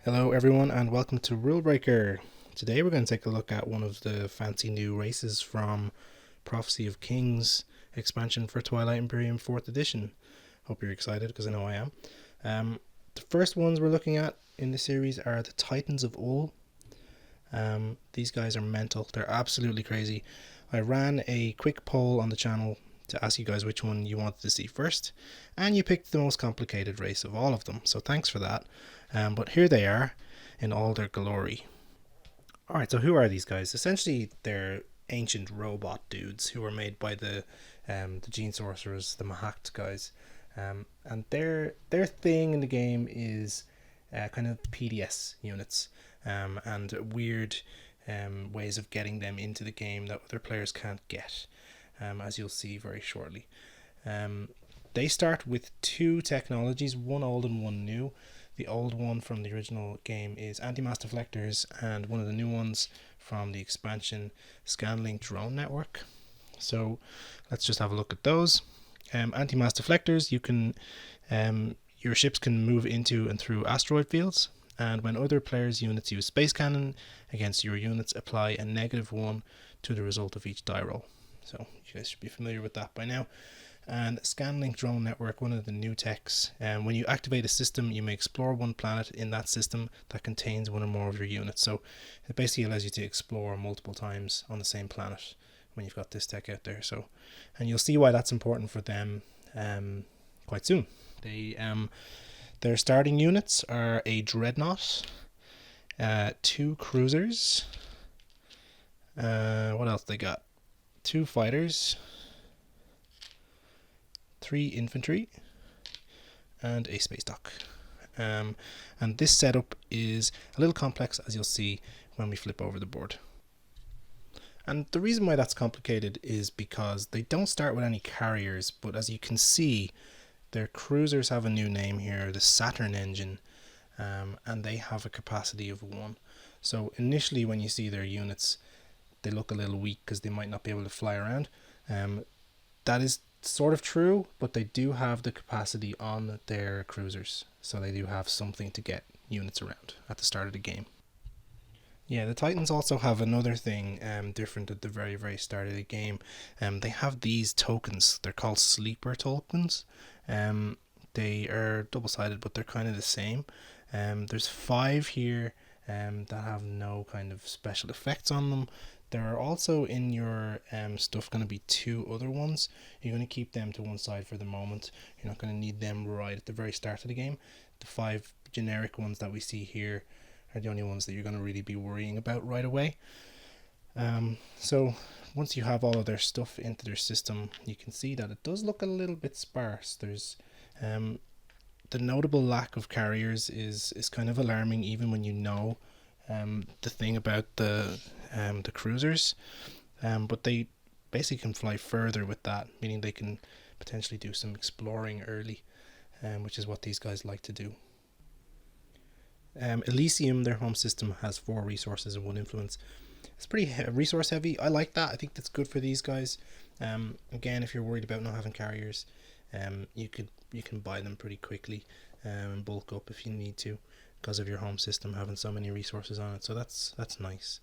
Hello everyone and welcome to Rulebreaker. Today we're going to take a look at one of the fancy new races from Prophecy of Kings expansion for Twilight Imperium 4th edition. Hope you're excited because I know I am. The first ones we're looking at in the series are the Titans of Ul. These guys are mental. They're absolutely crazy. I ran a quick poll on the channel to ask you guys which one you wanted to see first, and you picked the most complicated race of all of them, so thanks for that. But here they are in all their glory. Alright, so who are these guys? Essentially, they're ancient robot dudes who were made by the Gene Sorcerers, the Mahact guys. And their thing in the game is kind of PDS units and weird ways of getting them into the game that other players can't get, as you'll see very shortly. They start with two technologies, one old and one new. The old one from the original game is anti-mass deflectors, and one of the new ones from the expansion, Scanlink Drone Network. So let's just have a look at those. Anti-mass deflectors, you can your ships can move into and through asteroid fields, and when other players' units use space cannon against your units, apply a -1 to the result of each die roll. So you guys should be familiar with that by now. And Scanlink Drone Network, one of the new techs. When you activate a system, you may explore one planet in that system that contains one or more of your units. So it basically allows you to explore multiple times on the same planet when you've got this tech out there. So, and you'll see why that's important for them quite soon. Their starting units are a dreadnought, 2 cruisers. What else they got? 2 fighters, 3 infantry, and a space dock. And this setup is a little complex, as you'll see when we flip over the board. And the reason why that's complicated is because they don't start with any carriers, but as you can see, their cruisers have a new name here, the Saturn engine, and they have a capacity of 1. So initially when you see their units, they look a little weak because they might not be able to fly around. That is sort of true, but they do have the capacity on their cruisers, so they do have something to get units around at the start of the game. Yeah, the Titans also have another thing different at the very start of the game. They have these tokens. They're called sleeper tokens. They are double-sided, but they're kind of the same. There's 5 here that have no kind of special effects on them. There are also in your stuff going to be 2 other ones. You're going to keep them to one side for the moment. You're not going to need them right at the very start of the game. The 5 generic ones that we see here are the only ones that you're going to really be worrying about right away. So once you have all of their stuff into their system, you can see that it does look a little bit sparse. There's the notable lack of carriers is kind of alarming, even when you know the thing about the cruisers, but they basically can fly further with that, meaning they can potentially do some exploring early, which is what these guys like to do. Elysium, their home system, has 4 resources and 1 influence. It's pretty resource heavy. I like that. I think that's good for these guys. Again, if you're worried about not having carriers, you can buy them pretty quickly and bulk up if you need to, because of your home system having so many resources on it. So that's nice.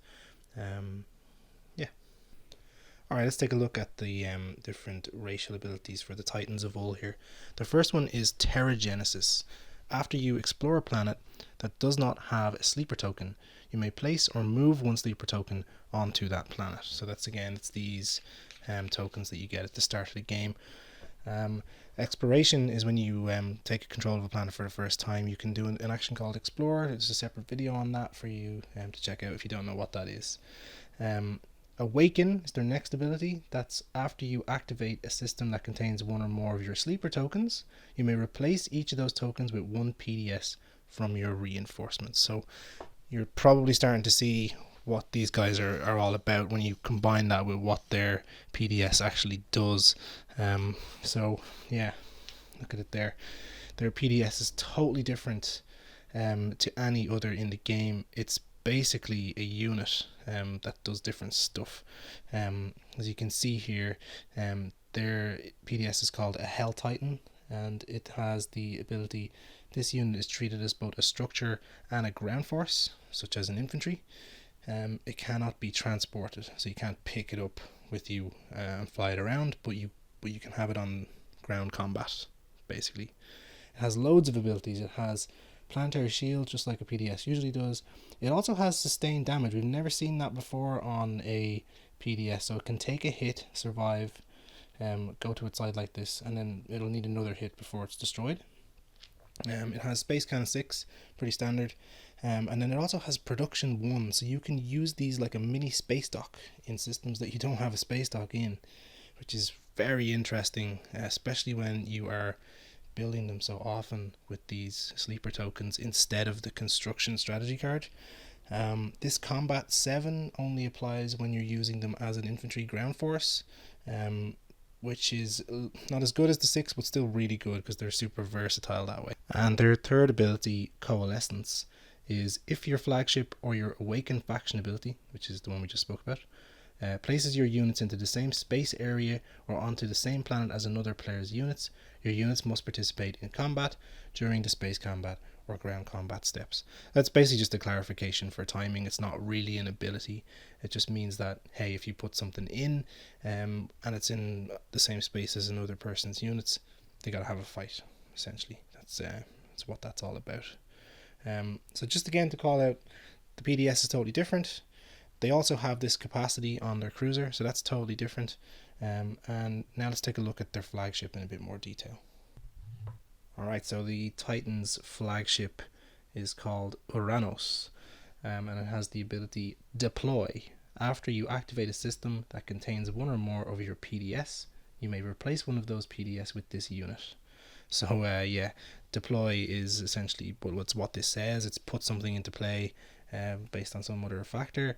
Yeah. Alright, let's take a look at the different racial abilities for the Titans of Ul here. The first one is Terragenesis. After you explore a planet that does not have a sleeper token, you may place or move 1 sleeper token onto that planet. So that's, again, it's these tokens that you get at the start of the game. Exploration is when you take control of a planet for the first time. You can do an action called Explore. There's a separate video on that for you to check out if you don't know what that is. Awaken is their next ability. That's after you activate a system that contains 1 or more of your sleeper tokens. You may replace each of those tokens with 1 PDS from your reinforcements. So you're probably starting to see what these guys are all about when you combine that with what their PDS actually does. So yeah, look at it there. Their PDS is totally different to any other in the game. It's basically a unit that does different stuff. As you can see here, their PDS is called a Hell Titan, and it has the ability This unit is treated as both a structure and a ground force, such as an infantry. It cannot be transported, so you can't pick it up with you and fly it around, but you can have it on ground combat, basically. It has loads of abilities. It has planetary shield, just like a PDS usually does. It also has sustained damage. We've never seen that before on a PDS, so it can take a hit, survive, go to its side like this, and then it'll need another hit before it's destroyed. It has Space Cannon 6, pretty standard, and then it also has Production 1, so you can use these like a mini space dock in systems that you don't have a space dock in, which is very interesting, especially when you are building them so often with these sleeper tokens instead of the construction strategy card. This Combat 7 only applies when you're using them as an infantry ground force, which is not as good as the 6, but still really good because they're super versatile that way. And their third ability, Coalescence, is if your flagship or your Awakened faction ability, which is the one we just spoke about, places your units into the same space area or onto the same planet as another player's units, your units must participate in combat during the space combat or ground combat steps. That's basically just a clarification for timing. It's not really an ability. It just means that, hey, if you put something in and it's in the same space as another person's units, they gotta have a fight, essentially. That's what that's all about. So just again to call out, the PDS is totally different. They also have this capacity on their cruiser, so that's totally different. And now let's take a look at their flagship in a bit more detail. Alright, so the Titan's flagship is called Uranos, and it has the ability Deploy. After you activate a system that contains one or more of your PDS, you may replace one of those PDS with this unit. So yeah, Deploy is essentially what this says. It's put something into play based on some other factor.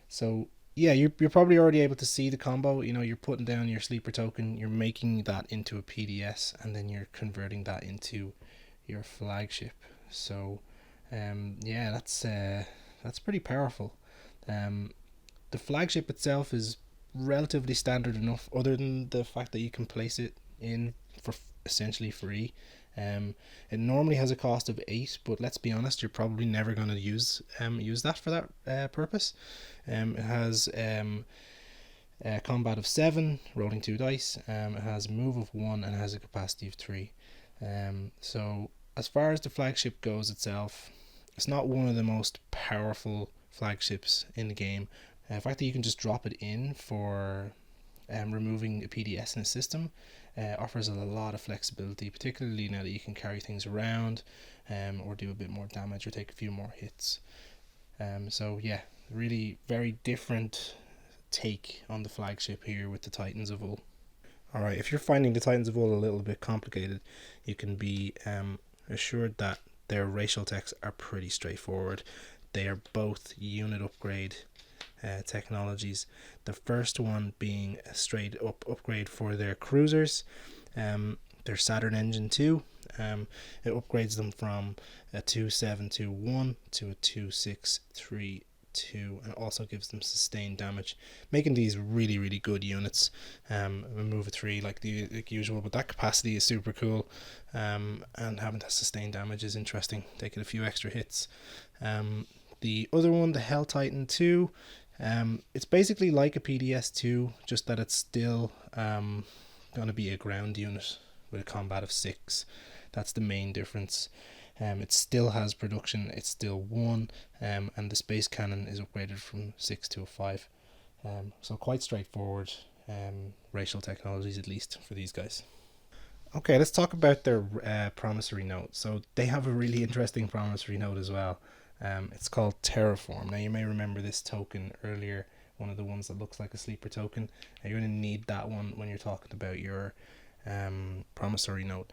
So yeah, you're probably already able to see the combo. You know, you're putting down your sleeper token, you're making that into a PDS, and then you're converting that into your flagship. So yeah, that's pretty powerful. The flagship itself is relatively standard enough, other than the fact that you can place it in for essentially free. It normally has a cost of 8, but let's be honest, you're probably never going to use that for that purpose. It has combat of 7, rolling 2 dice. It has move of 1, and it has a capacity of 3. So as far as the flagship goes itself, it's not one of the most powerful flagships in the game. The fact that you can just drop it in for removing a PDS in a system offers a lot of flexibility, particularly now that you can carry things around or do a bit more damage or take a few more hits. So yeah, really very different take on the flagship here with the Titans of Ul. Alright, if you're finding the Titans of Ul a little bit complicated, you can be assured that their racial techs are pretty straightforward. They are both unit upgrade technologies. The first one being a straight up upgrade for their cruisers, their Saturn Engine 2. It upgrades them from a 2721 to a 2632, and also gives them sustained damage, making these really good units. Remove a 3 like usual, but that capacity is super cool, and having that sustained damage is interesting, taking a few extra hits. The other one, the Hell Titan 2, it's basically like a PDS2, just that it's still going to be a ground unit with a combat of 6. That's the main difference. It still has production, it's still 1, and the space cannon is upgraded from 6 to a 5. So quite straightforward racial technologies, at least for these guys. Okay, let's talk about their promissory note. So they have a really interesting promissory note as well. It's called Terraform. Now you may remember this token earlier, one of the ones that looks like a sleeper token. You're going to need that one when you're talking about your promissory note.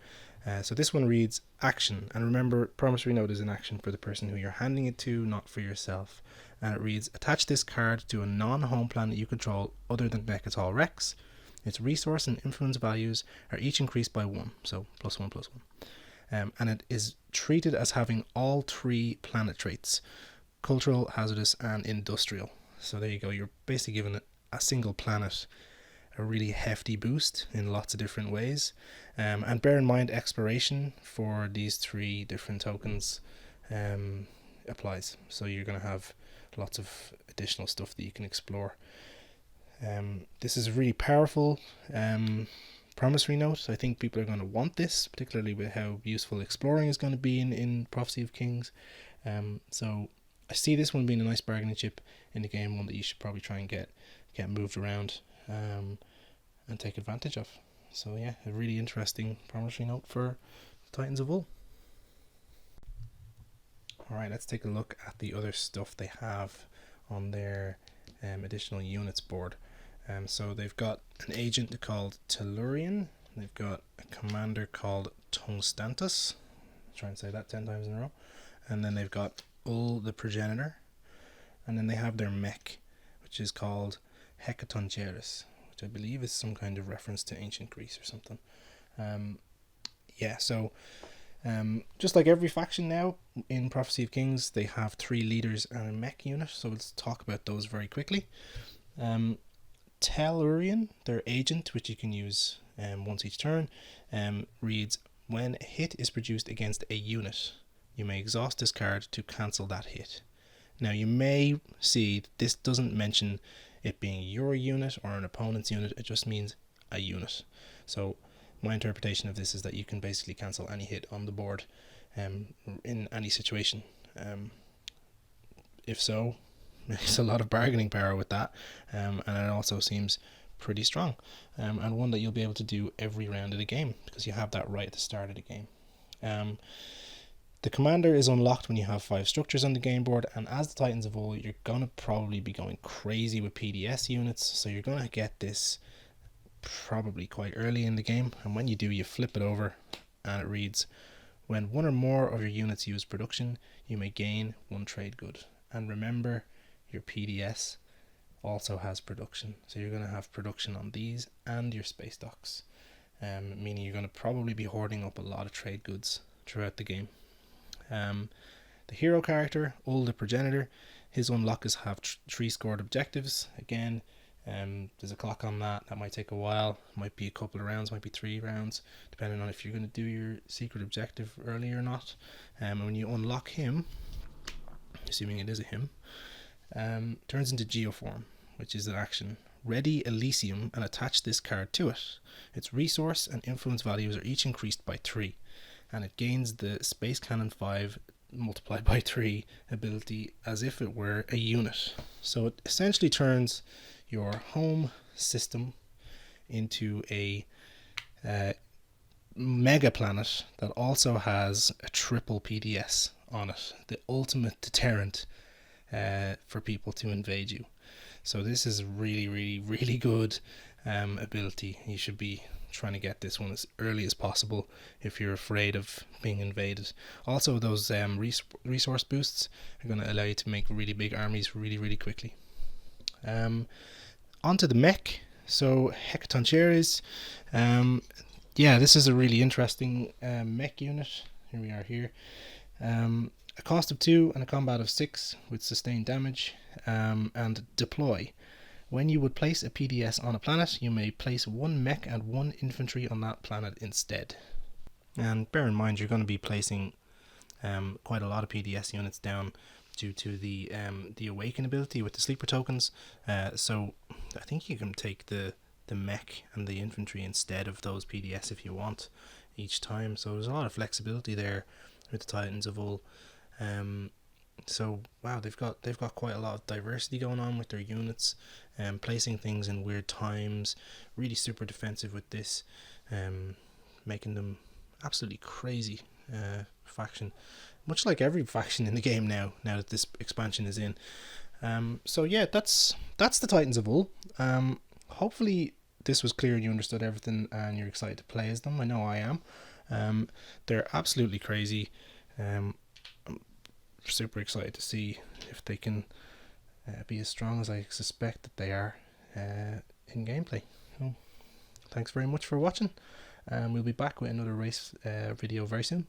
So this one reads action, and remember, promissory note is an action for the person who you're handing it to, not for yourself. And it reads, attach this card to a non-home planet you control other than Mechatol Rex. Its resource and influence values are each increased by 1, so +1/+1. And it is treated as having all 3 planet traits: cultural, hazardous, and industrial. So there you go, you're basically given a single planet a really hefty boost in lots of different ways. And bear in mind, exploration for these 3 different tokens applies. So you're going to have lots of additional stuff that you can explore. This is a really powerful promissory note. I think people are going to want this, particularly with how useful exploring is going to be in Prophecy of Kings. So I see this one being a nice bargaining chip in the game, one that you should probably try and get moved around and take advantage of. So yeah, a really interesting promissory note for Titans of Wool. Alright, let's take a look at the other stuff they have on their additional units board. So they've got an agent called Tellurian, they've got a commander called Tungstantus, try and say that 10 times in a row, and then they've got Ul the Progenitor, and then they have their mech, which is called Hecatoncheirus, which I believe is some kind of reference to ancient Greece or something. Just like every faction now in Prophecy of Kings, they have 3 leaders and a mech unit, so let's talk about those very quickly. Tellurian, their agent, which you can use once each turn, reads, when a hit is produced against a unit, you may exhaust this card to cancel that hit. Now you may see this doesn't mention it being your unit or an opponent's unit, it just means a unit. So my interpretation of this is that you can basically cancel any hit on the board in any situation. If so, there's a lot of bargaining power with that, and it also seems pretty strong, and one that you'll be able to do every round of the game because you have that right at the start of the game. The commander is unlocked when you have 5 structures on the game board, and as the Titans of Wool, you're going to probably be going crazy with PDS units, so you're going to get this probably quite early in the game, and when you do, you flip it over and it reads, when 1 or more of your units use production, you may gain 1 trade good. And remember, your PDS also has production, so you're going to have production on these and your space docks, meaning you're going to probably be hoarding up a lot of trade goods throughout the game. The hero character, Ul the Progenitor, his unlock is have 3 scored objectives. Again, there's a clock on that might take a while, might be a couple of rounds, might be 3 rounds, depending on if you're going to do your secret objective early or not. And when you unlock him, assuming it is a him, turns into Geoform, which is an action. Ready Elysium and attach this card to it. Its resource and influence values are each increased by 3, and it gains the Space Cannon 5 multiplied by 3 ability as if it were a unit. So it essentially turns your home system into a mega planet that also has a triple PDS on it, the ultimate deterrent for people to invade you. So this is really, really, really good ability. You should be trying to get this one as early as possible if you're afraid of being invaded. Also, those resource boosts are going to allow you to make really big armies really, really quickly. Onto the mech. So Hecatoncheirus, this is a really interesting mech unit. Here we are here. A cost of 2 and a combat of 6 with sustained damage, and deploy. When you would place a PDS on a planet, you may place 1 mech and 1 infantry on that planet instead. And bear in mind, you're going to be placing quite a lot of PDS units down due to the awaken ability with the sleeper tokens. So I think you can take the mech and the infantry instead of those PDS if you want each time. So there's a lot of flexibility there with the Titans of Wool. So wow, they've got quite a lot of diversity going on with their units, placing things in weird times, really super defensive with this, making them absolutely crazy faction, much like every faction in the game now that this expansion is in. So yeah, that's the Titans of Wool. Hopefully this was clear and you understood everything and you're excited to play as them. I know I am. They're absolutely crazy. I'm super excited to see if they can be as strong as I suspect that they are in gameplay. So, thanks very much for watching, and we'll be back with another race video very soon.